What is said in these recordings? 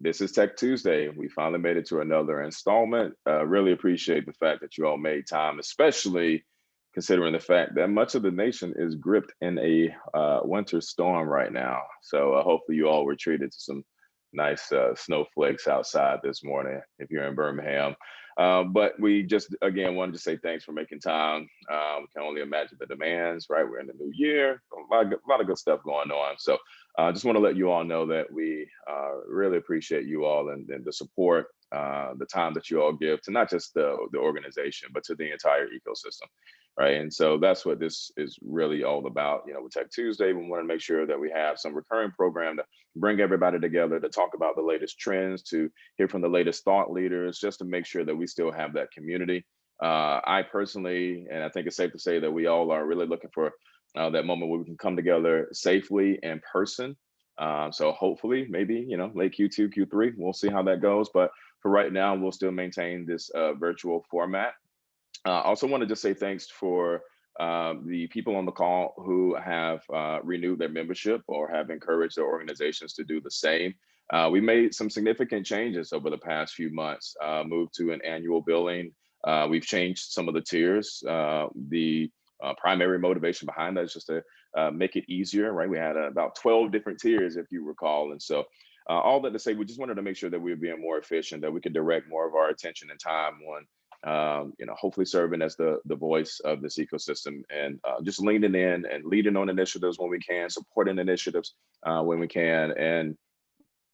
This is Tech Tuesday. We finally made it to another installment. Really appreciate the fact that you all made time, especially considering the fact that much of the nation is gripped in a winter storm right now. So hopefully you all were treated to some nice snowflakes outside this morning if you're in Birmingham. But we just, again, wanted to say thanks for making time. We can only imagine the demands, right? We're in the new year, a lot of good stuff going on. So just want to let you all know that we really appreciate you all and the support, the time that you all give to not just the organization, but to the entire ecosystem, right? And so that's what this is really all about. You know, with Tech Tuesday, we want to make sure that we have some recurring program to bring everybody together to talk about the latest trends, to hear from the latest thought leaders, just to make sure that we still have that community. I personally, and I think it's safe to say that we all are really looking for that moment where we can come together safely in person. So hopefully, maybe, you know, late Q2, Q3, we'll see how that goes. But for right now, we'll still maintain this virtual format. Also want to just say thanks for the people on the call who have renewed their membership or have encouraged their organizations to do the same. We made some significant changes over the past few months, moved to an annual billing. We've changed some of the tiers. The primary motivation behind that is just to make it easier, right? We had about 12 different tiers, if you recall. And so all that to say, we just wanted to make sure that we were being more efficient, that we could direct more of our attention and time on you know, hopefully serving as the voice of this ecosystem, and just leaning in and leading on initiatives when we can, supporting initiatives when we can. And,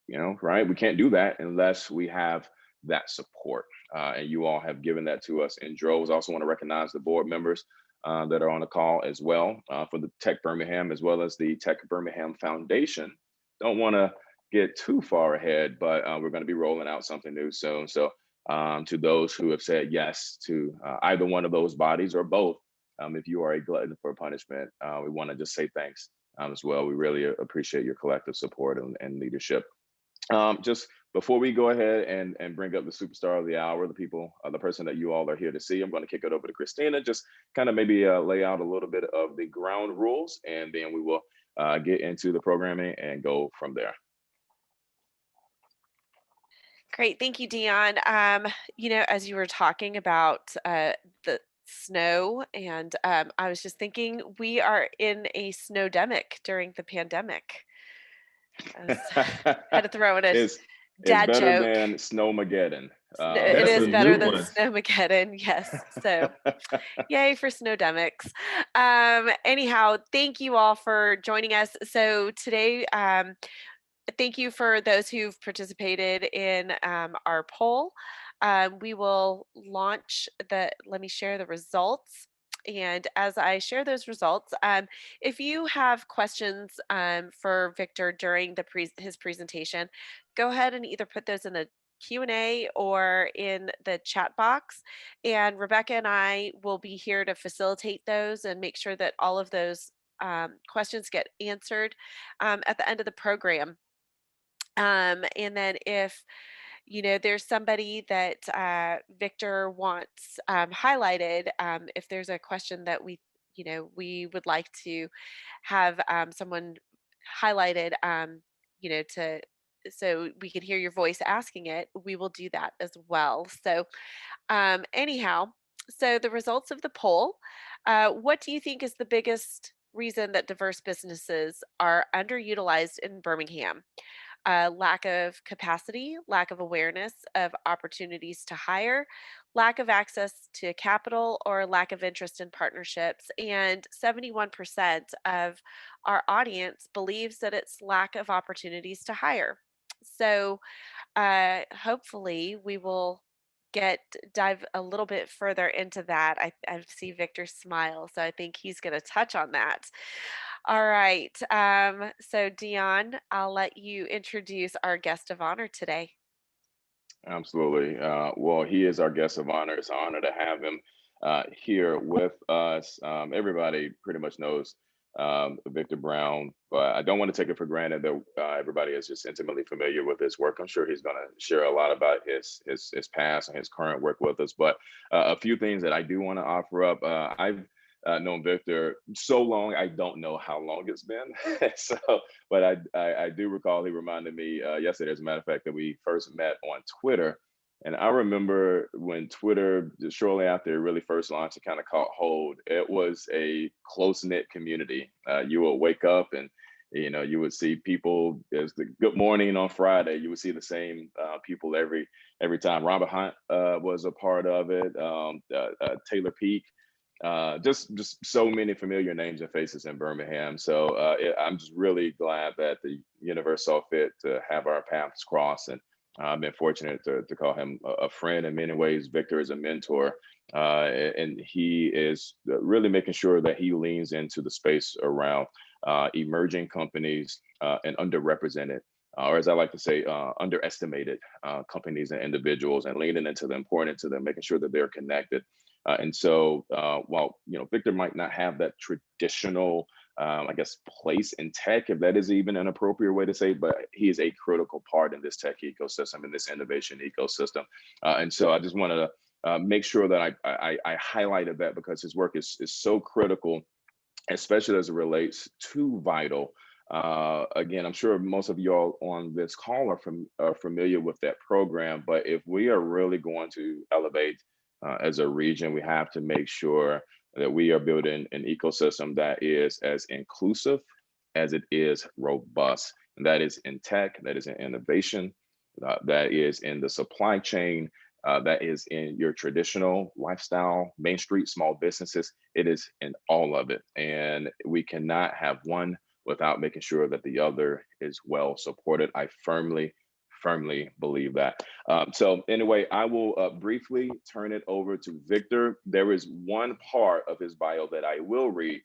you know, right, we can't do that unless we have that support. And you all have given that to us in droves. I also want to recognize the board members that are on the call as well, for the Tech Birmingham, as well as the Tech Birmingham Foundation. Don't want to get too far ahead, but we're going to be rolling out something new soon. So to those who have said yes to either one of those bodies or both, if you are a glutton for punishment, we want to just say thanks as well. We really appreciate your collective support and leadership. Just before we go ahead and bring up the superstar of the hour, the person that you all are here to see, I'm going to kick it over to Christina, just kind of maybe lay out a little bit of the ground rules, and then we will get into the programming and go from there. Great. Thank you, Dion. You know, as you were talking about the snow, and I was just thinking we are in a snowdemic during the pandemic. Had to throw in a it's dad better joke. than Snowmageddon. It That's is a better new than one. Snowmageddon. Yes. So yay for snowdemics. Anyhow, thank you all for joining us. So today, thank you for those who've participated in our poll. We will launch let me share the results. And as I share those results, if you have questions for Victor during his presentation, go ahead and either put those in the Q&A or in the chat box. And Rebecca and I will be here to facilitate those and make sure that all of those questions get answered at the end of the program. And then if you know there's somebody that Victor wants highlighted, if there's a question that we would like to have someone highlighted, to so we can hear your voice asking it, we will do that as well. So anyhow, so the results of the poll, what do you think is the biggest reason that diverse businesses are underutilized in Birmingham? Lack of capacity, lack of awareness of opportunities to hire, lack of access to capital, or lack of interest in partnerships. And 71% of our audience believes that it's lack of opportunities to hire. So hopefully we will dive a little bit further into that. I see Victor smile, so I think he's going to touch on that. All right. So Dion, I'll let you introduce our guest of honor today. Absolutely. Well, he is our guest of honor. It's an honor to have him here with us. Everybody pretty much knows Victor Brown, but I don't want to take it for granted that everybody is just intimately familiar with his work. I'm sure he's going to share a lot about his past and his current work with us. But a few things that I do want to offer up. I've known Victor so long, I don't know how long it's been. So, but I do recall he reminded me yesterday, as a matter of fact, that we first met on Twitter. And I remember when Twitter, just shortly after it really first launched, it kind of caught hold. It was a close-knit community. You would wake up and you would see people as the good morning on Friday. You would see the same people every time. Robert Hunt was a part of it. Taylor Peak. Just so many familiar names and faces in Birmingham. So I'm just really glad that the universe saw fit to have our paths cross, and I've been fortunate to call him a friend in many ways. Victor is a mentor, and he is really making sure that he leans into the space around emerging companies and underrepresented, or as I like to say, underestimated companies and individuals, and leaning into the importance of them, making sure that they're connected. And so while Victor might not have that traditional, I guess, place in tech, if that is even an appropriate way to say it, but he is a critical part in this tech ecosystem, in this innovation ecosystem. And so I just wanted to make sure that I highlighted that, because his work is so critical, especially as it relates to Vital. Again, I'm sure most of y'all on this call are familiar with that program, but if we are really going to elevate as a region, we have to make sure that we are building an ecosystem that is as inclusive as it is robust. And that is in tech, that is in innovation, that is in the supply chain, that is in your traditional lifestyle, Main Street small businesses. It is in all of it. And we cannot have one without making sure that the other is well supported. I firmly believe that. So anyway, I will briefly turn it over to Victor. There is one part of his bio that I will read,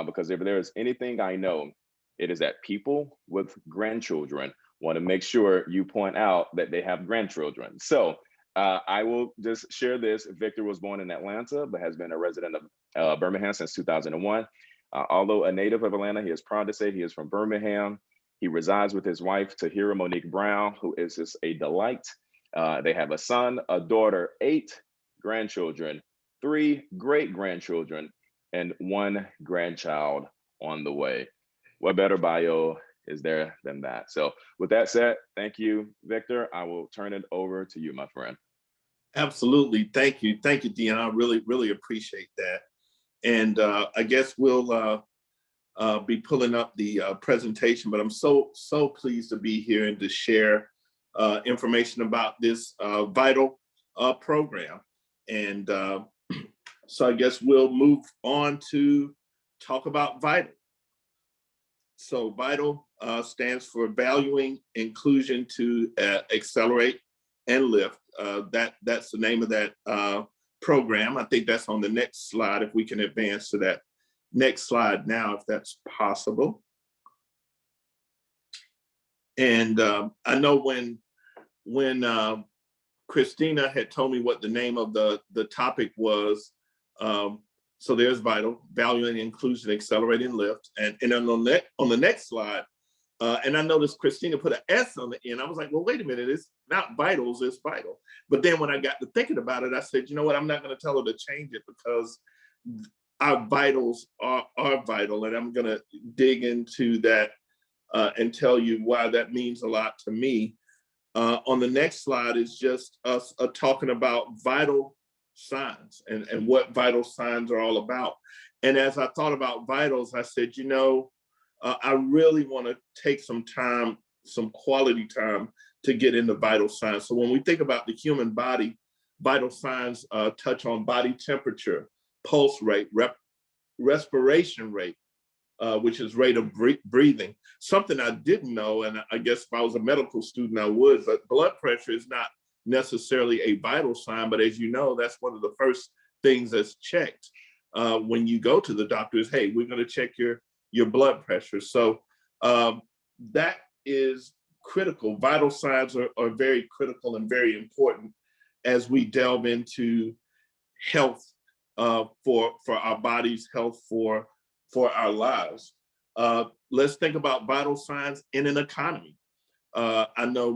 because if there is anything I know, it is that people with grandchildren want to make sure you point out that they have grandchildren. So I will just share this. Victor was born in Atlanta, but has been a resident of Birmingham since 2001. Although a native of Atlanta, he is proud to say he is from Birmingham. He resides with his wife, Tahira Monique Brown, who is just a delight. They have a son, a daughter, 8 grandchildren, 3 great-grandchildren, and 1 grandchild on the way. What better bio is there than that? So with that said, thank you, Victor. I will turn it over to you, my friend. Absolutely. Thank you, Dean. I really appreciate that. And I guess we'll be pulling up the presentation, but I'm so pleased to be here and to share information about this Vital program. And so I guess we'll move on to talk about Vital. So Vital stands for Valuing Inclusion to Accelerate and Lift. That's the name of that program. I think that's on the next slide, if we can advance to that next slide now, if that's possible. And I know when Christina had told me what the name of the topic was, so there's Vital, Valuing Inclusion, Accelerate and Lift. And on the next slide, and I noticed Christina put an S on the end. I was like, well, wait a minute, it's not Vitals, it's Vital. But then when I got to thinking about it, I said, you know what, I'm not gonna tell her to change it, because our vitals are vital. And I'm gonna dig into that and tell you why that means a lot to me. On the next slide is just us talking about vital signs and what vital signs are all about. And as I thought about vitals, I said, you know, I really want to take some time, some quality time, to get into vital signs. So when we think about the human body, vital signs touch on body temperature, pulse rate, respiration rate, which is rate of breathing. Something I didn't know, and I guess if I was a medical student, I would, but blood pressure is not necessarily a vital sign, but as you know, that's one of the first things that's checked when you go to the doctor is, hey, we're gonna check your blood pressure. So that is critical. Vital signs are very critical and very important as we delve into health for our bodies, health for our lives. Let's think about vital signs in an economy. I know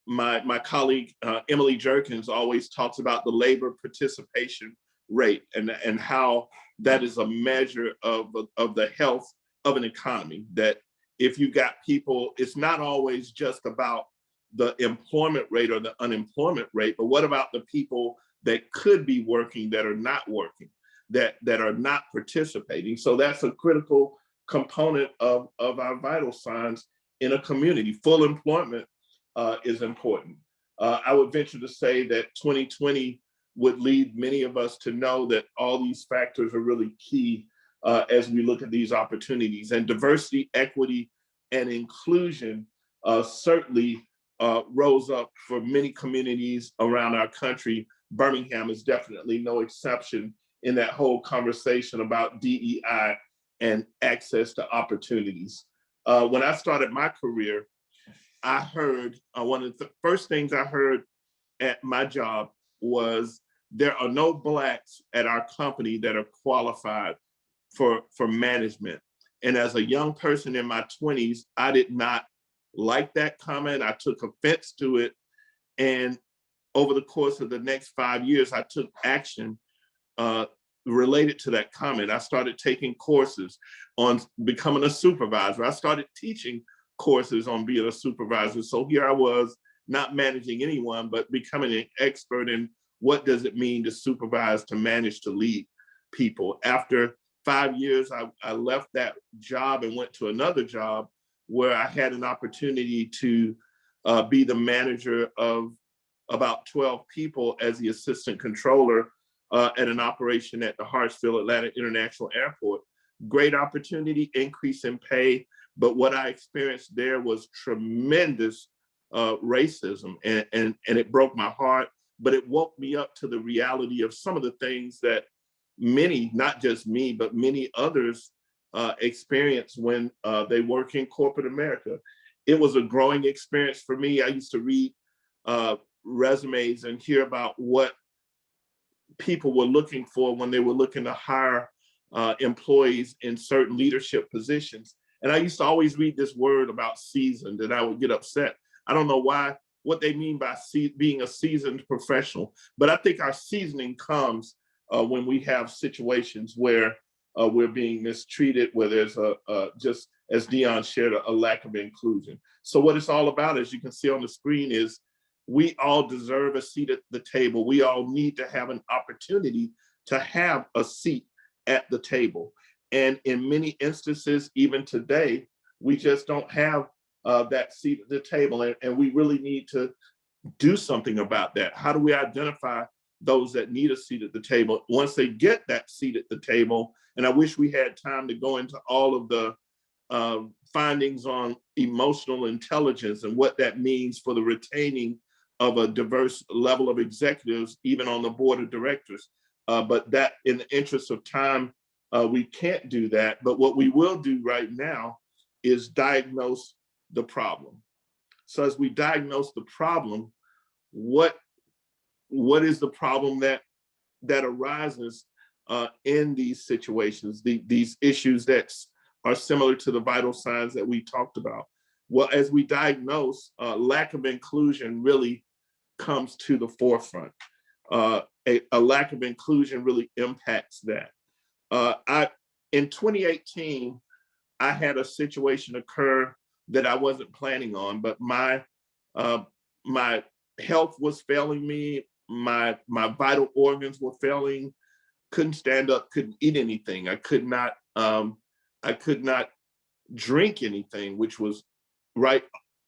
my colleague, Emily Jerkins, always talks about the labor participation rate and how that is a measure of the health of an economy. That if you got people, it's not always just about the employment rate or the unemployment rate, but what about the people that could be working that are not working, that are not participating? So that's a critical component of our vital signs in a community. Full employment is important. I would venture to say that 2020 would lead many of us to know that all these factors are really key as we look at these opportunities. And diversity, equity, and inclusion certainly rose up for many communities around our country. Birmingham is definitely no exception in that whole conversation about DEI and access to opportunities. When I started my career, I heard, one of the first things I heard at my job was, there are no Blacks at our company that are qualified for management. And as a young person in my 20s, I did not like that comment. I took offense to it. And over the course of the next 5 years, I took action related to that comment. I started taking courses on becoming a supervisor. I started teaching courses on being a supervisor. So here I was, not managing anyone, but becoming an expert in what does it mean to supervise, to manage, to lead people. After 5 years, I left that job and went to another job where I had an opportunity to be the manager of about 12 people as the assistant controller at an operation at the Hartsfield Atlanta International Airport. Great opportunity, increase in pay, but what I experienced there was tremendous racism, and it broke my heart, but it woke me up to the reality of some of the things that many, not just me, but many others experience when they work in corporate America. It was a growing experience for me. I used to read resumes and hear about what people were looking for when they were looking to hire employees in certain leadership positions. And I used to always read this word about seasoned, and I would get upset. I don't know why, what they mean by being a seasoned professional, but I think our seasoning comes when we have situations where we're being mistreated, where there's just as Dion shared, a lack of inclusion. So what it's all about, as you can see on the screen, is we all deserve a seat at the table. We all need to have an opportunity to have a seat at the table. And in many instances, even today, we just don't have that seat at the table. And we really need to do something about that. How do we identify those that need a seat at the table? Once they get that seat at the table, and I wish we had time to go into all of the findings on emotional intelligence and what that means for the retaining of a diverse level of executives, even on the board of directors. But that, in the interest of time, we can't do that. But what we will do right now is diagnose the problem. So as we diagnose the problem, what is the problem that arises in these situations, these issues that are similar to the vital signs that we talked about? Well, as we diagnose, lack of inclusion really comes to the forefront. A lack of inclusion really impacts that. In 2018, I had a situation occur that I wasn't planning on, but my health was failing me. My vital organs were failing. Couldn't stand up. Couldn't eat anything. I could not drink anything, which was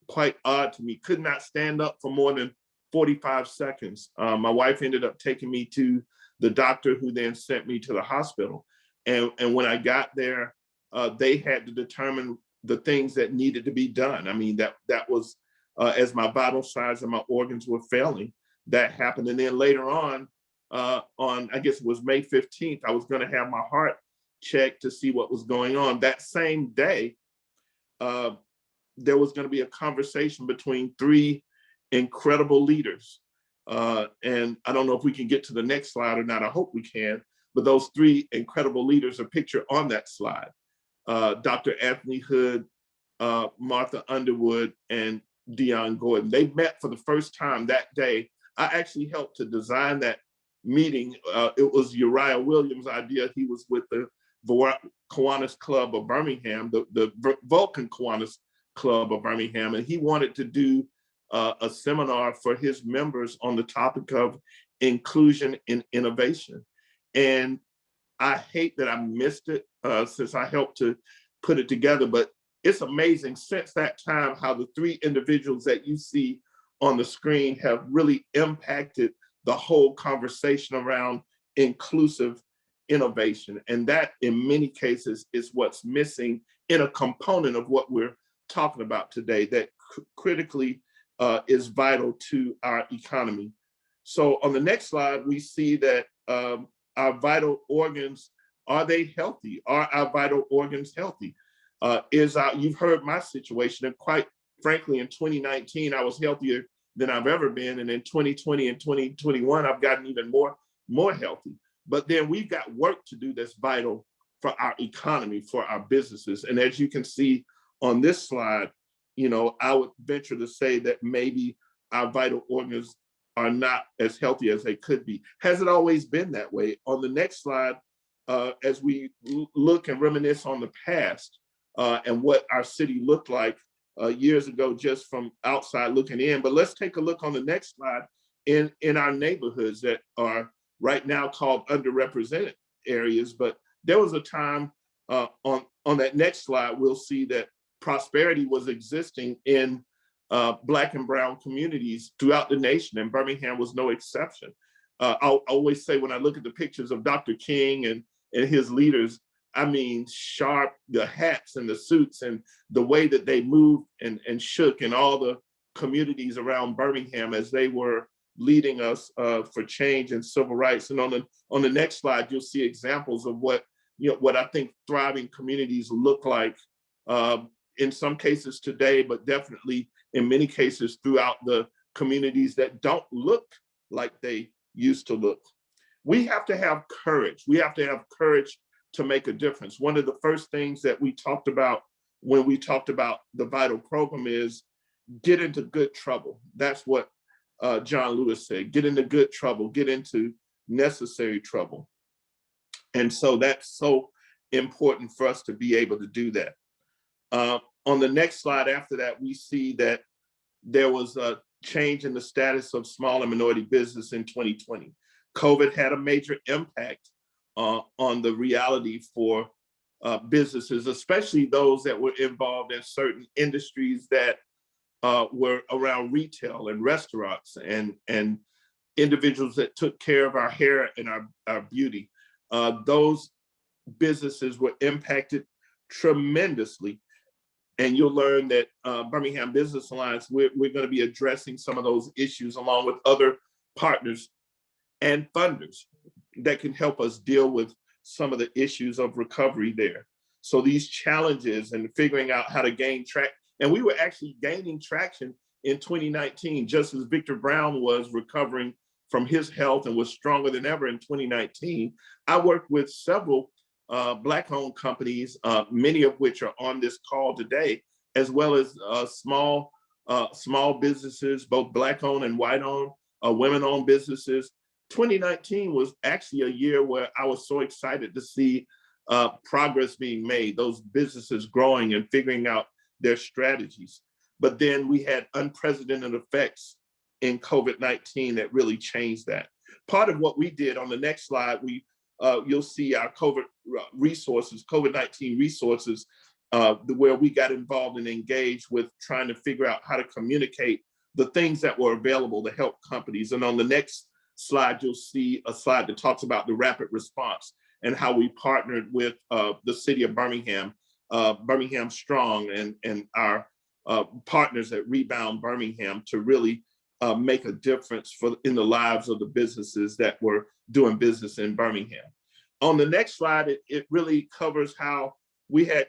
quite odd to me. Could not stand up for more than 45 seconds. My wife ended up taking me to the doctor, who then sent me to the hospital. And when I got there, they had to determine the things that needed to be done. I mean, that was as my vital signs and my organs were failing, that happened. And then later on I guess it was May 15th, I was going to have my heart checked to see what was going on. That same day, there was going to be a conversation between three incredible leaders. And I don't know if we can get to the next slide or not. I hope we can. But those three incredible leaders are pictured on that slide. Dr. Anthony Hood, Martha Underwood, and Dion Gordon. They met for the first time that day. I actually helped to design that meeting. It was Uriah Williams' idea. He was with the Kiwanis Club of Birmingham, the Vulcan Kiwanis Club of Birmingham, and he wanted to do a seminar for his members on the topic of inclusion in innovation. And I hate that I missed it since I helped to put it together, but it's amazing since that time how the three individuals that you see on the screen have really impacted the whole conversation around inclusive innovation. And that in many cases is what's missing in a component of what we're talking about today that critically is vital to our economy. So on the next slide, we see that our vital organs, are they healthy? Are our vital organs healthy? You've heard my situation, and quite frankly, in 2019, I was healthier than I've ever been. And in 2020 and 2021, I've gotten even more healthy. But then we've got work to do that's vital for our economy, for our businesses. And as you can see on this slide, I would venture to say that maybe our vital organs are not as healthy as they could be. Has it always been that way? On the next slide, as we look and reminisce on the past and what our city looked like years ago, just from outside looking in. But let's take a look on the next slide in our neighborhoods that are right now called underrepresented areas. But there was a time on that next slide, we'll see that prosperity was existing in Black and brown communities throughout the nation, and Birmingham was no exception. I always say when I look at the pictures of Dr. King and his leaders, I mean, sharp, the hats and the suits and the way that they moved and shook in all the communities around Birmingham as they were leading us for change and civil rights. And on the next slide, you'll see examples of what I think thriving communities look like in some cases today, but definitely in many cases throughout the communities that don't look like they used to look. We have to have courage. We have to have courage to make a difference. One of the first things that we talked about when we talked about the Vital program is get into good trouble. That's what John Lewis said, get into good trouble, get into necessary trouble. And so that's so important for us to be able to do that. On the next slide after that, we see that there was a change in the status of small and minority business in 2020. COVID had a major impact on the reality for businesses, especially those that were involved in certain industries that were around retail and restaurants and individuals that took care of our hair and our beauty. Those businesses were impacted tremendously. And you'll learn that Birmingham Business Alliance, we're going to be addressing some of those issues along with other partners and funders that can help us deal with some of the issues of recovery there. So these challenges and figuring out how to gain traction, and we were actually gaining traction in 2019, just as Victor Brown was recovering from his health and was stronger than ever in 2019. I worked with several Black-owned companies, many of which are on this call today, as well as small businesses, both Black-owned and white-owned, women-owned businesses. 2019 was actually a year where I was so excited to see progress being made, those businesses growing and figuring out their strategies. But then we had unprecedented effects in COVID-19 that really changed that. Part of what we did on the next slide, you'll see our COVID-19 resources, where we got involved and engaged with trying to figure out how to communicate the things that were available to help companies. And on the next slide, you'll see a slide that talks about the rapid response and how we partnered with the city of Birmingham, Birmingham Strong, and our partners at Rebound Birmingham to really make a difference in the lives of the businesses that were doing business in Birmingham. On the next slide, it really covers how we had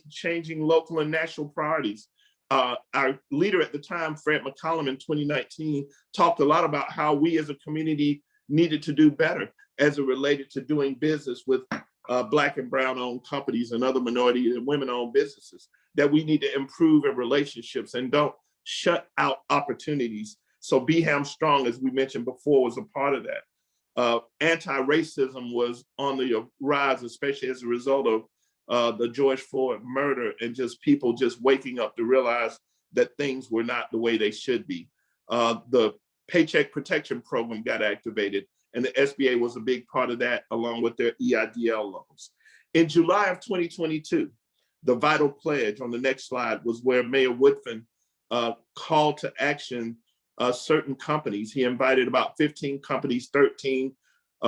changing local and national priorities. Our leader at the time, Fred McCollum, in 2019, talked a lot about how we as a community needed to do better as it related to doing business with Black and brown-owned companies and other minority and women-owned businesses, that we need to improve in relationships and don't shut out opportunities. So BHAM Strong, as we mentioned before, was a part of that. Anti-racism was on the rise, especially as a result of the George Floyd murder and just people just waking up to realize that things were not the way they should be. The Paycheck Protection Program got activated, and the SBA was a big part of that, along with their EIDL loans. In July of 2022, the Vital Pledge on the next slide was where Mayor Woodfin called to action certain companies. He invited about 15 companies, 13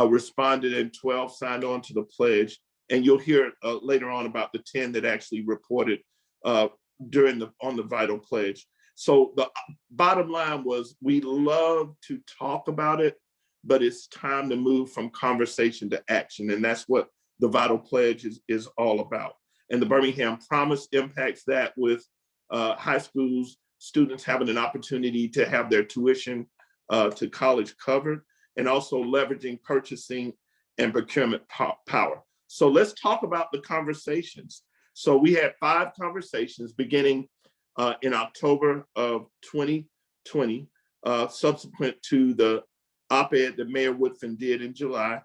responded, and 12 signed on to the pledge. And you'll hear later on about the 10 that actually reported on the Vital Pledge. So the bottom line was, we love to talk about it, but it's time to move from conversation to action. And that's what the Vital Pledge is all about. And the Birmingham Promise impacts that with high schools, students having an opportunity to have their tuition to college covered, and also leveraging purchasing and procurement power. So let's talk about the conversations. So we had 5 conversations beginning in October of 2020, subsequent to the op-ed that Mayor Woodfin did in July.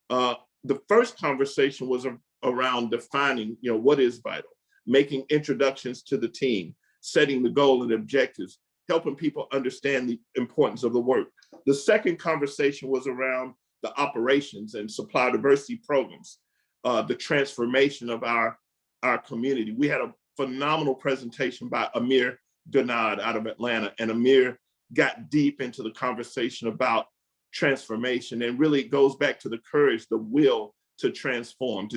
The first conversation was around defining, what is vital, making introductions to the team, setting the goal and objectives, helping people understand the importance of the work. The second conversation was around the operations and supply diversity programs, the transformation of our community. We had a phenomenal presentation by Amir Ganad out of Atlanta, and Amir got deep into the conversation about transformation, and really it goes back to the courage, the will to transform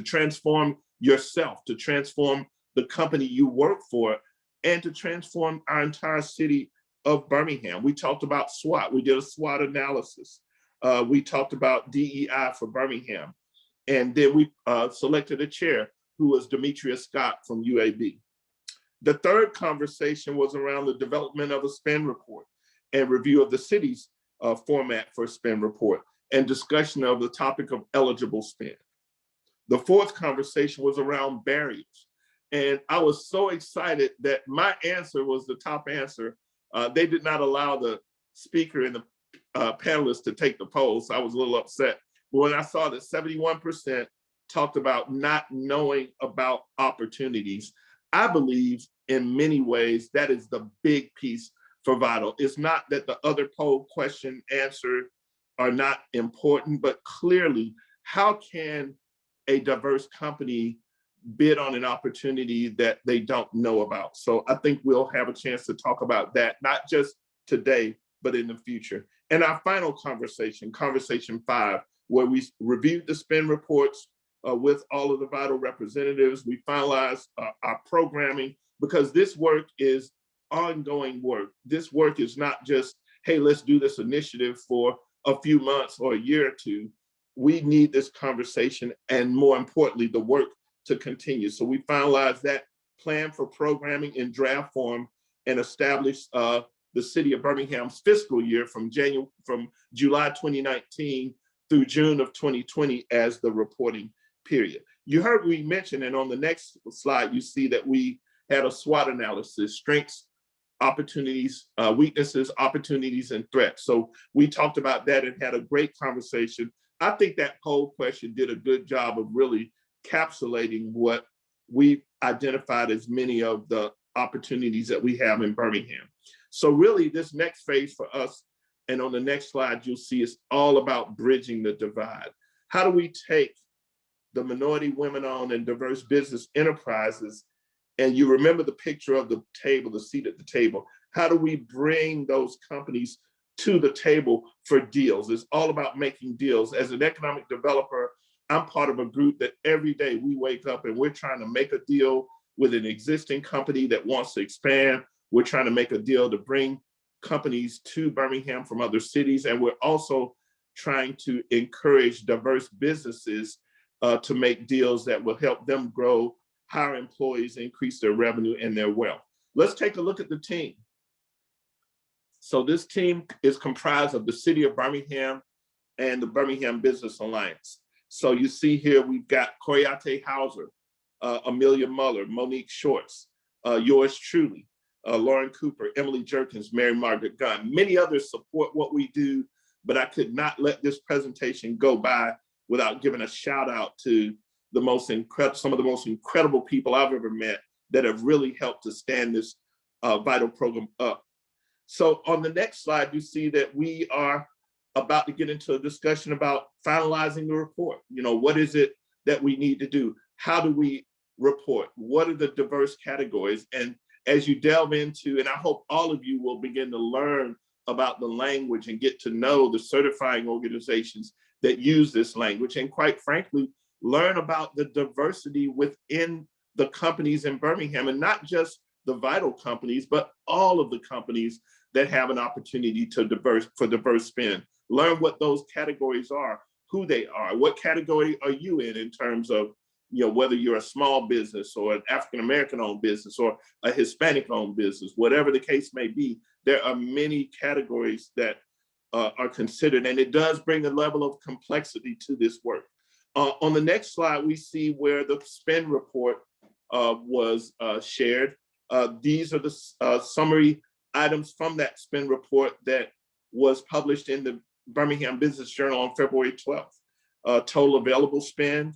yourself, to transform the company you work for, and to transform our entire city of Birmingham. We talked about SWOT. We did a SWOT analysis. We talked about DEI for Birmingham. And then we selected a chair, who was Demetria Scott from UAB. The third conversation was around the development of a spend report and review of the city's format for a spend report, and discussion of the topic of eligible spend. The fourth conversation was around barriers. And I was so excited that my answer was the top answer. They did not allow the speaker and the panelists to take the poll, so I was a little upset. But when I saw that 71% talked about not knowing about opportunities, I believe in many ways that is the big piece for Vital. It's not that the other poll question answer are not important, but clearly, how can a diverse company bid on an opportunity that they don't know about? So I think we'll have a chance to talk about that, not just today, but in the future. And our final conversation, conversation 5, where we reviewed the spend reports with all of the Vital representatives. We finalized our programming, because this work is ongoing work. This work is not just, hey, let's do this initiative for a few months or a year or two. We need this conversation, and more importantly, the work to continue. So we finalized that plan for programming in draft form and established the city of Birmingham's fiscal year from July 2019 through June of 2020 as the reporting period. You heard me mention, and on the next slide, you see that we had a SWOT analysis: strengths, opportunities, weaknesses, opportunities, and threats. So we talked about that and had a great conversation. I think that poll question did a good job of really encapsulating what we identified as many of the opportunities that we have in Birmingham. So really, this next phase for us, and on the next slide, you'll see it's all about bridging the divide. How do we take the minority, women-owned, and diverse business enterprises, and you remember the picture of the table, the seat at the table, how do we bring those companies to the table for deals? It's all about making deals. As an economic developer, I'm part of a group that every day we wake up and we're trying to make a deal with an existing company that wants to expand. We're trying to make a deal to bring companies to Birmingham from other cities. And we're also trying to encourage diverse businesses to make deals that will help them grow, hire employees, increase their revenue and their wealth. Let's take a look at the team. So this team is comprised of the city of Birmingham and the Birmingham Business Alliance. So you see here, we've got Koyate Hauser, Amelia Muller, Monique Shorts, yours truly, Lauren Cooper, Emily Jerkins, Mary Margaret Gunn. Many others support what we do, but I could not let this presentation go by without giving a shout out to some of the most incredible people I've ever met that have really helped to stand this vital program up. So on the next slide, you see that we are about to get into a discussion about finalizing the report. What is it that we need to do? How do we report? What are the diverse categories? And as you delve into, and I hope all of you will begin to learn about the language and get to know the certifying organizations that use this language, and quite frankly, learn about the diversity within the companies in Birmingham, and not just the vital companies, but all of the companies that have an opportunity for diverse spend. Learn what those categories are, who they are, what category are you in terms of, whether you're a small business or an African-American owned business or a Hispanic owned business, whatever the case may be, there are many categories that are considered, and it does bring a level of complexity to this work. On the next slide, we see where the spend report was shared. These are the summary items from that spend report that was published in the Birmingham Business Journal on February 12th. Total available spend,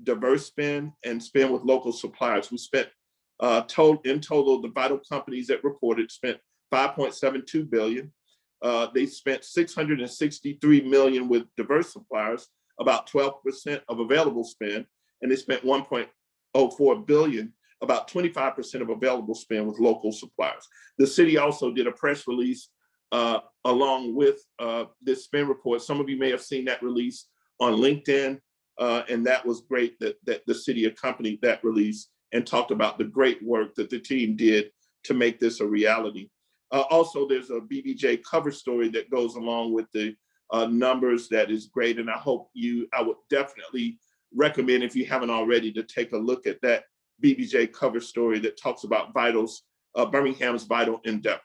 diverse spend, and spend with local suppliers. We spent in total, the vital companies that reported spent $5.72 billion. They spent $663 million with diverse suppliers, about 12% of available spend, and they spent $1.04 billion, about 25% of available spend with local suppliers. The city also did a press release along with this spend report. Some of you may have seen that release on LinkedIn, and that was great that the city accompanied that release and talked about the great work that the team did to make this a reality. Also, there's a BBJ cover story that goes along with the numbers that is great, and I would definitely recommend, if you haven't already, to take a look at that BBJ cover story that talks about Birmingham's vital endeavor.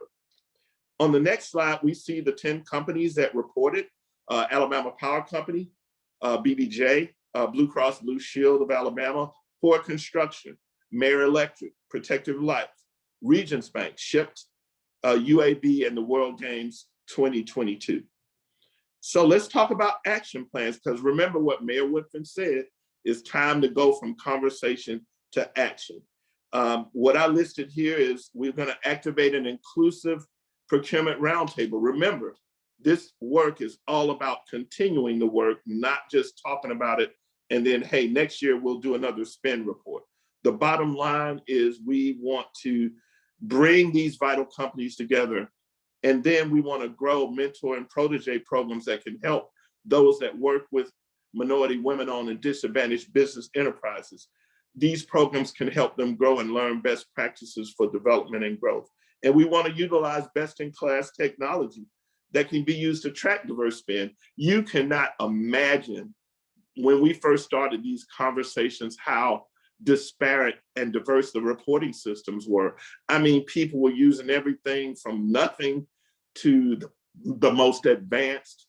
On the next slide, we see the 10 companies that reported: Alabama Power Company, BBJ, Blue Cross Blue Shield of Alabama, Ford Construction, Mayor Electric, Protective Life, Regions Bank, Shipped, UAB, and the World Games 2022. So let's talk about action plans, because remember what Mayor Woodfin said, it's time to go from conversation to action. What I listed here is we're going to activate an inclusive procurement roundtable. Remember, this work is all about continuing the work, not just talking about it and then, hey, next year we'll do another spend report. The bottom line is we want to bring these vital companies together, and then we want to grow mentor and protege programs that can help those that work with minority, women-owned, and disadvantaged business enterprises. These programs can help them grow and learn best practices for development and growth. And we want to utilize best-in-class technology that can be used to track diverse spend. You cannot imagine, when we first started these conversations, how disparate and diverse the reporting systems were. I mean, people were using everything from nothing to the most advanced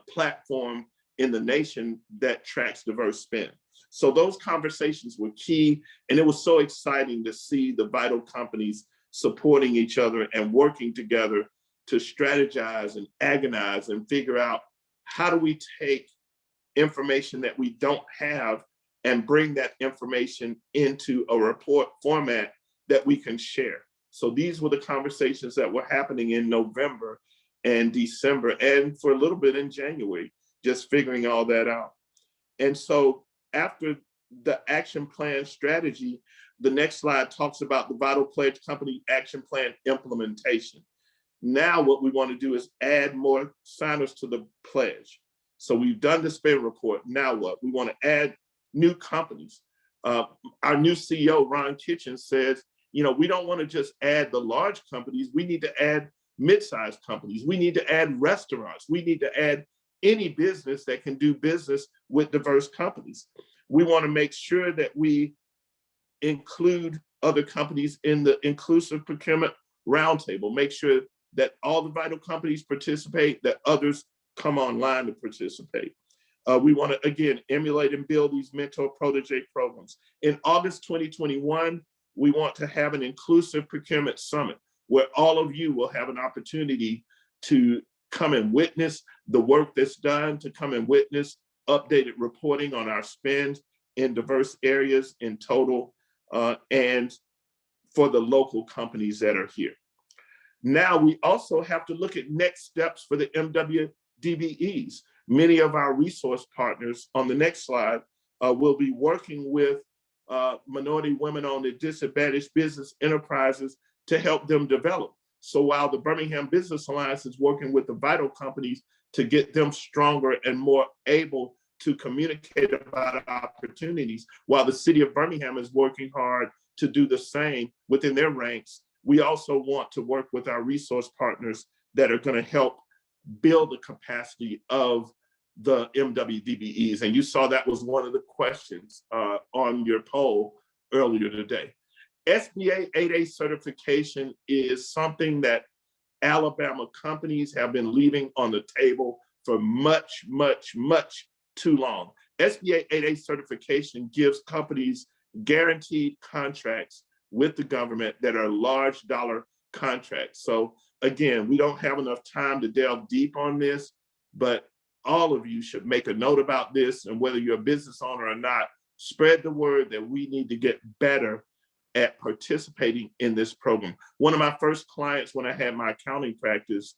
platform in the nation that tracks diverse spend. So those conversations were key, and it was so exciting to see the vital companies supporting each other and working together to strategize and agonize and figure out, how do we take information that we don't have and bring that information into a report format that we can share. So these were the conversations that were happening in November and December, and for a little bit in January, just figuring all that out. And so after the action plan strategy, the next slide talks about the Vital Pledge Company action plan implementation. Now what we want to do is add more signers to the pledge. So we've done the spend report. Now what? We want to add new companies. Our new CEO, Ron Kitchen, says, we don't want to just add the large companies. We need to add mid-sized companies. We need to add restaurants. We need to add any business that can do business with diverse companies. We want to make sure that we include other companies in the inclusive procurement roundtable, make sure that all the vital companies participate, that others come online to participate. We want to, again, emulate and build these mentor protege programs. In August 2021, we want to have an inclusive procurement summit where all of you will have an opportunity to come and witness the work that's done, to come and witness updated reporting on our spend in diverse areas in total, and for the local companies that are here. Now, we also have to look at next steps for the MWDBEs. Many of our resource partners on the next slide will be working with minority, women-owned, and disadvantaged business enterprises to help them develop. So while the Birmingham Business Alliance is working with the vital companies to get them stronger and more able to communicate about opportunities, while the city of Birmingham is working hard to do the same within their ranks, we also want to work with our resource partners that are going to help build the capacity of the MWDBEs. And you saw that was one of the questions on your poll earlier today. SBA 8A certification is something that Alabama companies have been leaving on the table for much, much, much too long. SBA 8A certification gives companies guaranteed contracts with the government that are large dollar contracts. So again, we don't have enough time to delve deep on this, but all of you should make a note about this, and whether you're a business owner or not, spread the word that we need to get better at participating in this program. One of my first clients when I had my accounting practice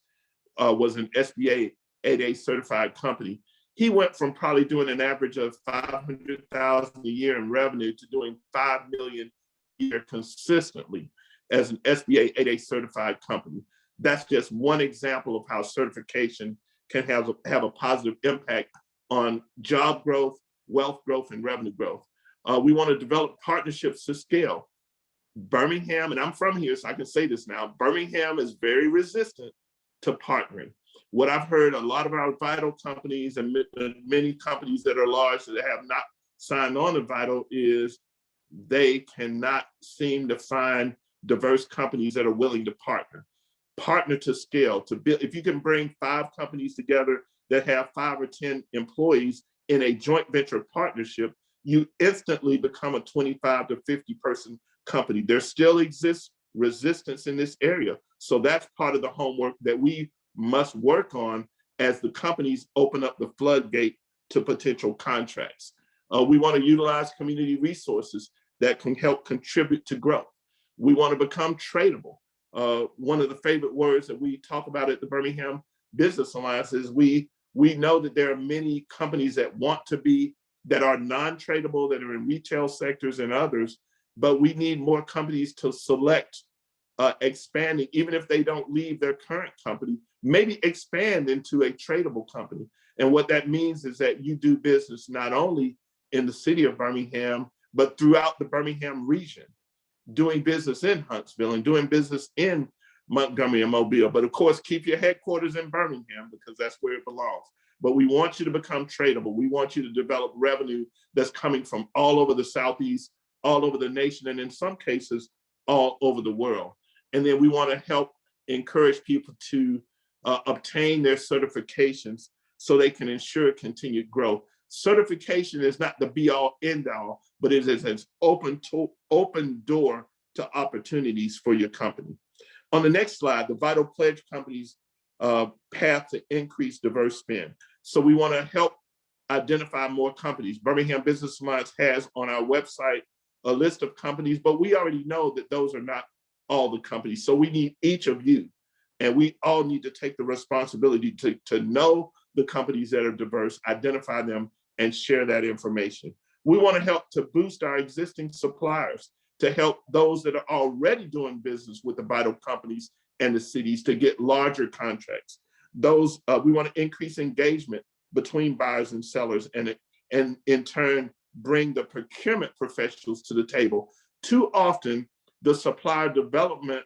was an SBA 8A certified company. He went from probably doing an average of $500,000 a year in revenue to doing $5 million a year consistently as an SBA 8A certified company. That's just one example of how certification can have a positive impact on job growth, wealth growth, and revenue growth. We want to develop partnerships to scale. Birmingham, and I'm from here, so I can say this now, Birmingham is very resistant to partnering. What I've heard, a lot of our vital companies and many companies that are large that have not signed on to vital is they cannot seem to find diverse companies that are willing to partner. Partner to scale, to build. If you can bring 5 companies together that have 5 or 10 employees in a joint venture partnership, you instantly become a 25 to 50 person company. There still exists resistance in this area. So that's part of the homework that we must work on as the companies open up the floodgate to potential contracts. We want to utilize community resources that can help contribute to growth. We want to become tradable. One of the favorite words that we talk about at the Birmingham Business Alliance is we know that there are many companies that want to be, that are non-tradable, that are in retail sectors and others, but we need more companies to select expanding, even if they don't leave their current company, maybe expand into a tradable company. And what that means is that you do business not only in the city of Birmingham, but throughout the Birmingham region, doing business in Huntsville and doing business in Montgomery and Mobile. But of course, keep your headquarters in Birmingham because that's where it belongs. But we want you to become tradable. We want you to develop revenue that's coming from all over the Southeast, all over the nation, and in some cases, all over the world. And then we want to help encourage people to obtain their certifications so they can ensure continued growth. Certification is not the be-all, end-all, but it is an open door to opportunities for your company. On the next slide, the Vital Pledge Company's path to increase diverse spend. So we want to help identify more companies. Birmingham Business Alliance has on our website a list of companies, but we already know that those are not all the companies. So we need each of you, and we all need to take the responsibility to know the companies that are diverse, identify them, and share that information. We want to help to boost our existing suppliers, to help those that are already doing business with the vital companies and the cities to get larger contracts. We want to increase engagement between buyers and sellers, and in turn, bring the procurement professionals to the table. Too often, the supplier development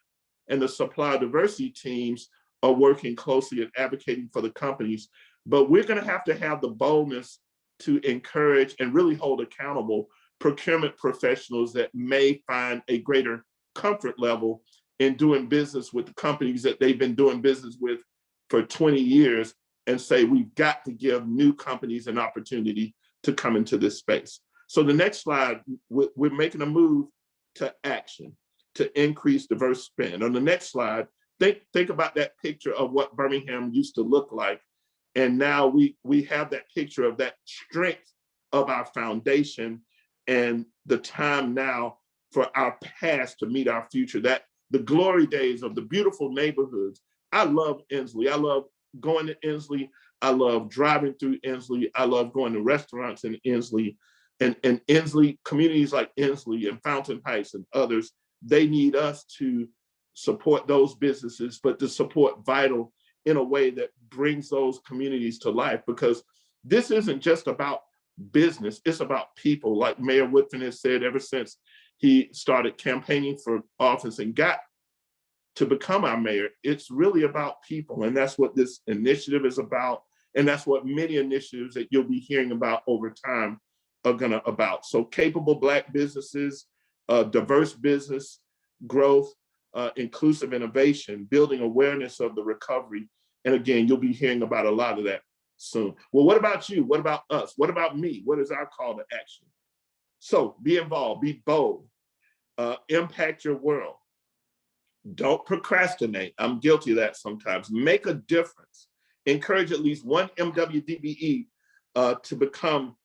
and the supplier diversity teams are working closely and advocating for the companies, but we're going to have the boldness to encourage and really hold accountable procurement professionals that may find a greater comfort level in doing business with the companies that they've been doing business with for 20 years and say, we've got to give new companies an opportunity to come into this space. So the next slide, we're making a move to action to increase diverse spend. On the next slide, think about that picture of what Birmingham used to look like. And now we have that picture of that strength of our foundation and the time now for our past to meet our future, that the glory days of the beautiful neighborhoods. I love Inslee. I love going to Inslee. I love driving through Inslee. I love going to restaurants in Inslee. And Inslee, communities like Inslee and Fountain Heights and others, they need us to support those businesses, but to support Vital in a way that brings those communities to life, because this isn't just about business, it's about people. Like Mayor Woodfin has said ever since he started campaigning for office and got to become our mayor, it's really about people. And that's what this initiative is about. And that's what many initiatives that you'll be hearing about over time are gonna about. So capable Black businesses, diverse business growth, inclusive innovation, building awareness of the recovery. And again, you'll be hearing about a lot of that soon. Well, what about you? What about us? What about me? What is our call to action? So be involved, be bold, impact your world. Don't procrastinate. I'm guilty of that sometimes. Make a difference. Encourage at least one MWDBE to become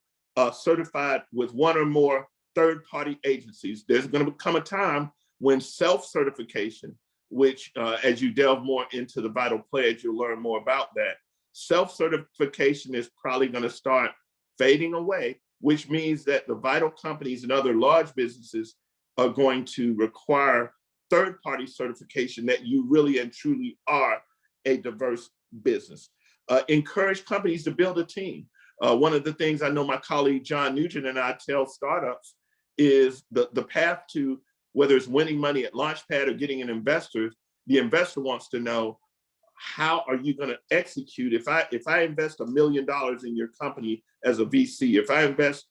certified with one or more third-party agencies. There's going to come a time when self-certification, which as you delve more into the Vital Pledge, you'll learn more about that. Self-certification is probably going to start fading away, which means that the Vital companies and other large businesses are going to require third-party certification that you really and truly are a diverse business. Encourage companies to build a team. One of the things I know my colleague John Nugent and I tell startups is the path to whether it's winning money at Launchpad or getting an investor, the investor wants to know, how are you going to execute? If I invest $1 million in your company as a VC, if I invest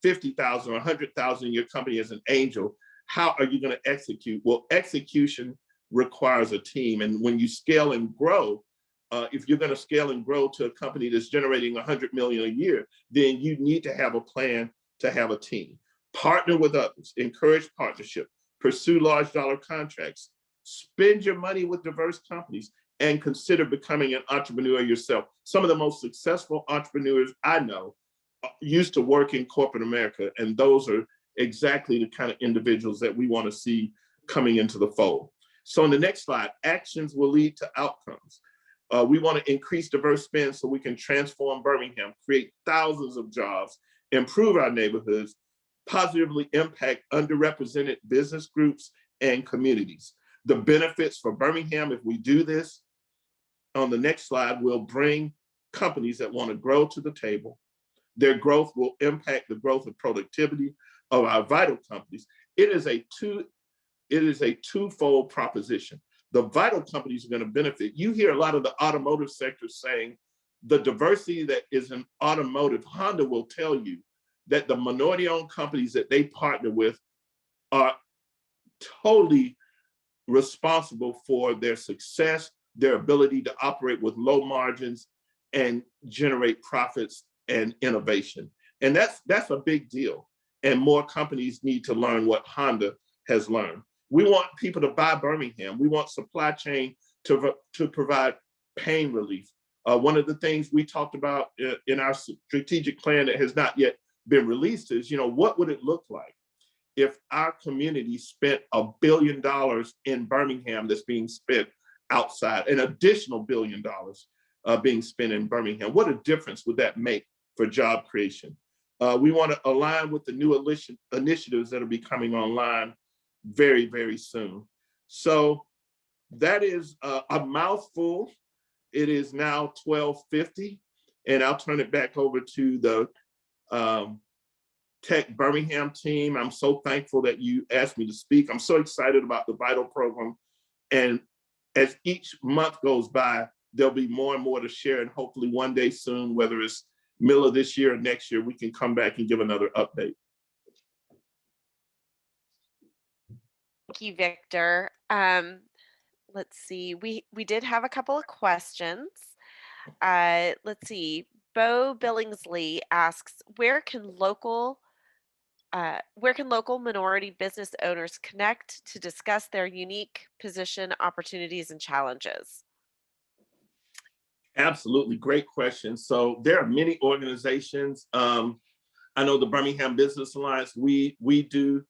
50,000 or 100,000 in your company as an angel, how are you going to execute? Well, execution requires a team. And when you scale and grow, if you're going to scale and grow to a company that's generating 100 million a year, then you need to have a plan to have a team. Partner with others, encourage partnership, pursue large dollar contracts, spend your money with diverse companies, and consider becoming an entrepreneur yourself. Some of the most successful entrepreneurs I know used to work in corporate America, and those are exactly the kind of individuals that we want to see coming into the fold. So on the next slide, actions will lead to outcomes. We want to increase diverse spend so we can transform Birmingham, create thousands of jobs, improve our neighborhoods, positively impact underrepresented business groups and communities. The benefits for Birmingham, if we do this, on the next slide, will bring companies that want to grow to the table. Their growth will impact the growth of productivity of our Vital companies. It is a twofold proposition. The Vital companies are going to benefit. You hear a lot of the automotive sector saying the diversity that is in automotive. Honda will tell you that the minority-owned companies that they partner with are totally responsible for their success, their ability to operate with low margins and generate profits and innovation. And that's a big deal. And more companies need to learn what Honda has learned. We want people to buy Birmingham. We want supply chain to provide pain relief. One of the things we talked about in our strategic plan that has not yet been released is, what would it look like if our community spent $1 billion in Birmingham that's being spent outside, an additional $1 billion being spent in Birmingham? What a difference would that make for job creation? We want to align with the new initiatives that will be coming online very, very soon. So that is a mouthful. It is now 12:50, and I'll turn it back over to the Tech Birmingham team. I'm so thankful that you asked me to speak. I'm so excited about the Vital program. And as each month goes by, there'll be more and more to share. And hopefully one day soon, whether it's middle of this year or next year, we can come back and give another update. Thank you, Victor. Let's see. We did have a couple of questions. Let's see. Bo Billingsley asks, where can local where can local minority business owners connect to discuss their unique position, opportunities, and challenges? Absolutely, great question. So there are many organizations. I know the Birmingham Business Alliance. We do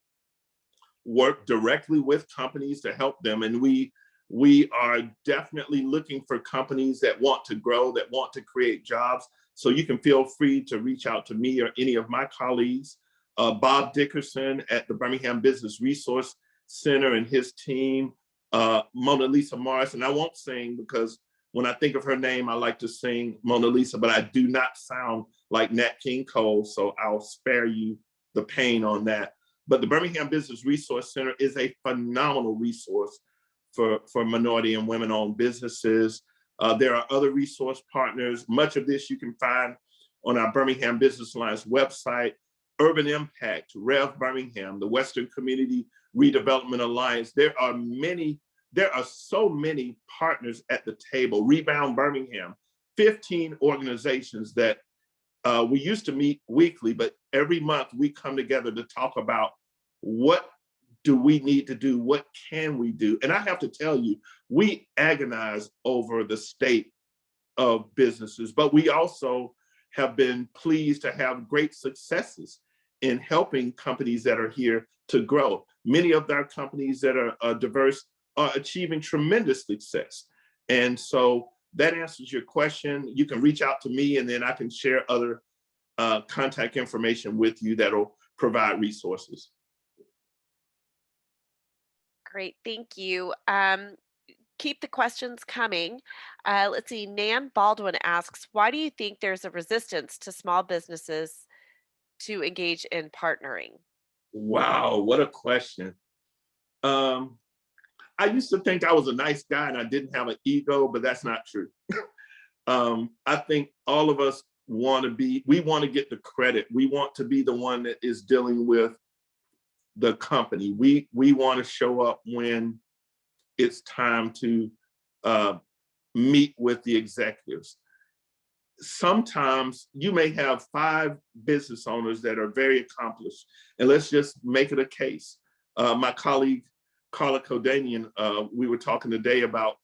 work directly with companies to help them, and we are definitely looking for companies that want to grow, that want to create jobs. So you can feel free to reach out to me or any of my colleagues. Bob Dickerson at the Birmingham Business Resource Center and his team, Mona Lisa Morris, and I won't sing because when I think of her name, I like to sing Mona Lisa, but I do not sound like Nat King Cole, so I'll spare you the pain on that. But the Birmingham Business Resource Center is a phenomenal resource for minority and women-owned businesses. There are other resource partners. Much of this you can find on our Birmingham Business Alliance website. Urban Impact, Rev Birmingham, the Western Community Redevelopment Alliance. There are so many partners at the table. Rebound Birmingham, 15 organizations that we used to meet weekly, but every month we come together to talk about what do we need to do, what can we do? And I have to tell you, we agonize over the state of businesses, but we also have been pleased to have great successes in helping companies that are here to grow. Many of our companies that are diverse are achieving tremendous success. And so that answers your question. You can reach out to me and then I can share other contact information with you that'll provide resources. Great, thank you. Keep the questions coming. Let's see, Nan Baldwin asks, why do you think there's a resistance to small businesses to engage in partnering? Wow, what a question. I used to think I was a nice guy and I didn't have an ego, but that's not true. I think all of us we want to get the credit. We want to be the one that is dealing with the company. We want to show up when it's time to meet with the executives. Sometimes you may have 5 business owners that are very accomplished, and let's just make it a case. My colleague Carla Kodanian, we were talking today about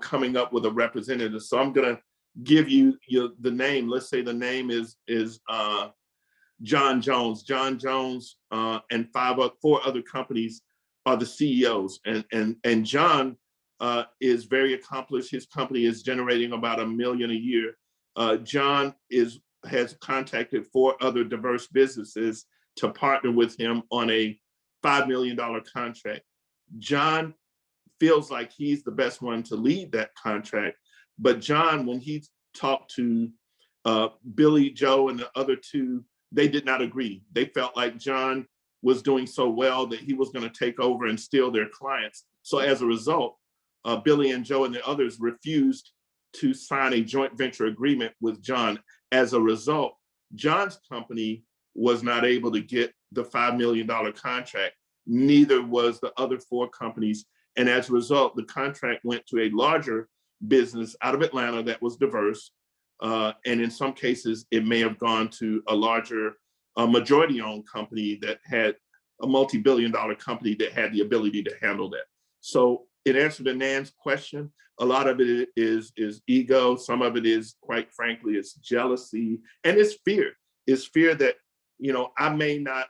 coming up with a representative. So I'm going to give you the name. Let's say the name is John Jones. John Jones and 4 other companies are the CEOs, and John is very accomplished. His company is generating about $1 million a year. John has contacted 4 other diverse businesses to partner with him on a $5 million contract. John feels like he's the best one to lead that contract. But John, when he talked to Billy, Joe, and the other 2, they did not agree. They felt like John was doing so well that he was going to take over and steal their clients. So as a result, Billy and Joe and the others refused to sign a joint venture agreement with John. As a result, John's company was not able to get the $5 million contract. Neither was the other 4 companies. And as a result, the contract went to a larger business out of Atlanta that was diverse. And in some cases, it may have gone to a larger majority-owned company that had a multi-billion-dollar company that had the ability to handle that. So in answer to Nan's question, a lot of it is ego. Some of it is, quite frankly, it's jealousy, and it's fear. It's fear that, I may not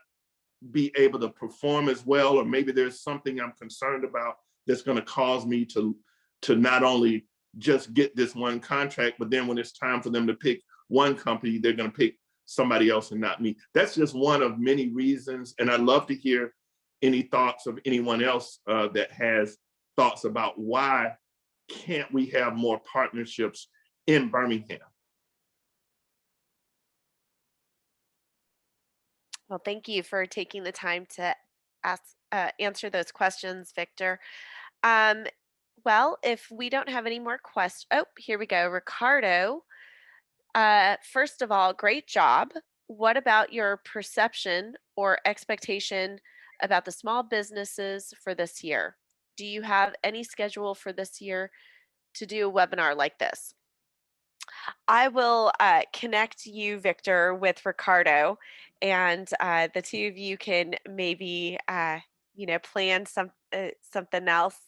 be able to perform as well, or maybe there's something I'm concerned about that's going to cause me to not only just get this one contract, but then when it's time for them to pick one company, they're going to pick somebody else and not me. That's just one of many reasons. And I'd love to hear any thoughts of anyone else that has thoughts about why can't we have more partnerships in Birmingham? Well, thank you for taking the time to answer those questions, Victor. Well, if we don't have any more questions, oh, here we go. Ricardo, first of all, great job. What about your perception or expectation about the small businesses for this year? Do you have any schedule for this year to do a webinar like this? I will connect you, Victor, with Ricardo, and the two of you can maybe, plan something else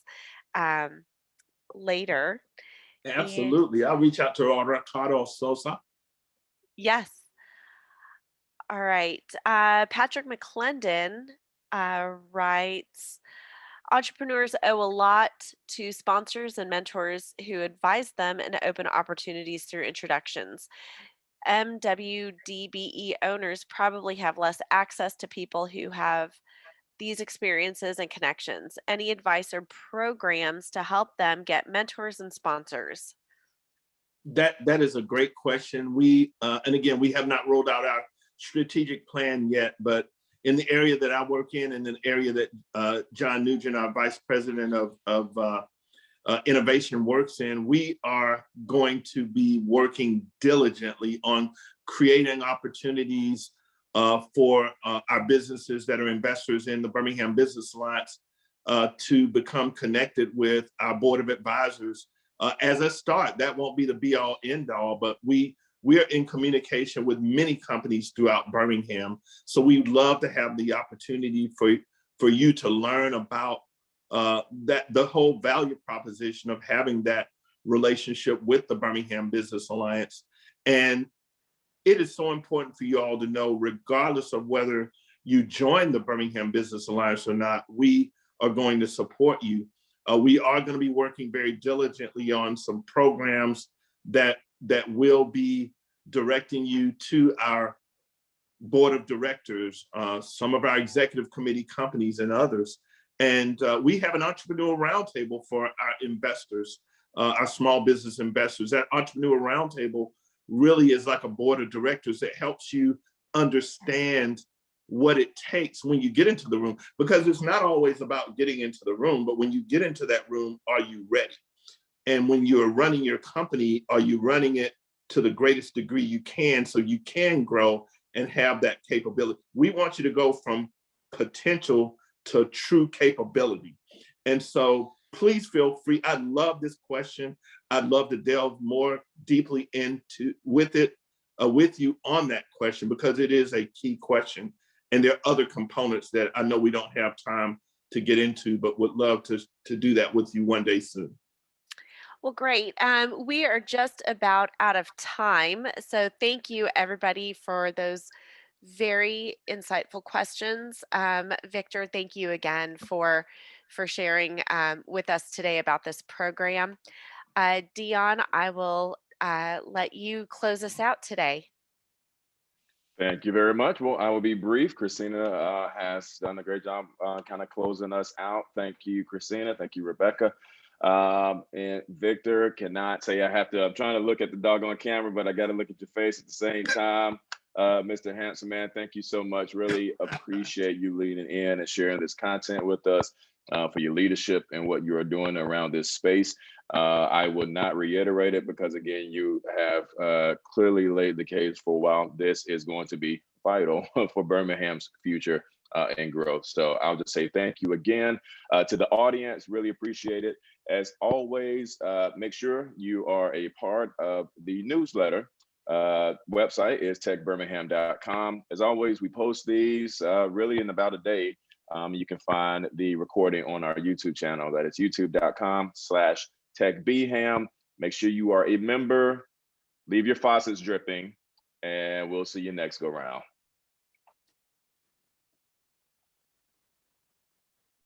um, later. And Absolutely. I'll reach out to Ricardo Sosa. yes, all right. Patrick McClendon writes, entrepreneurs owe a lot to sponsors and mentors who advise them and open opportunities through introductions. MWDBE owners probably have less access to people who have these experiences and connections. Any advice or programs to help them get mentors and sponsors? That is a great question. We and again, we have not rolled out our strategic plan yet, but in the area that I work in, and an area that John Nugent, our vice president of innovation, works in, we are going to be working diligently on creating opportunities for our businesses that are investors in the Birmingham Business Alliance to become connected with our board of advisors. As a start, that won't be the be all end all, but we are in communication with many companies throughout Birmingham. So we'd love to have the opportunity for you to learn about that the whole value proposition of having that relationship with the Birmingham Business Alliance. And it is so important for you all to know, regardless of whether you join the Birmingham Business Alliance or not, we are going to support you. We are going to be working very diligently on some programs that will be directing you to our board of directors, some of our executive committee companies and others. And we have an entrepreneurial roundtable for our investors, our small business investors. That entrepreneurial roundtable really is like a board of directors that helps you understand what it takes when you get into the room, because it's not always about getting into the room, but when you get into that room, are you ready? And when you're running your company, are you running it to the greatest degree you can so you can grow and have that capability? We want you to go from potential to true capability. And so please feel free. I love this question. I'd love to delve more deeply into with you on that question, because it is a key question. And there are other components that I know we don't have time to get into, but would love to do that with you one day soon. Well, great. We are just about out of time. So thank you, everybody, for those very insightful questions. Victor, thank you again for sharing with us today about this program. Dion, I will let you close us out today. Thank you very much. Well, I will be brief. Christina has done a great job kind of closing us out. Thank you, Christina. Thank you, Rebecca. And Victor, cannot say I have to, I'm trying to look at the doggone camera, but I got to look at your face at the same time. Mr. Handsome Man, thank you so much. Really appreciate you leading in and sharing this content with us, for your leadership and what you are doing around this space. I would not reiterate it because, again, you have clearly laid the case for a while. This is going to be vital for Birmingham's future and growth. So I'll just say thank you again to the audience. Really appreciate it. As always, make sure you are a part of the newsletter. Website is techbirmingham.com. As always, we post these really in about a day. You can find the recording on our YouTube channel. That is youtube.com/techbham. Make sure you are a member. Leave your faucets dripping, and we'll see you next go round.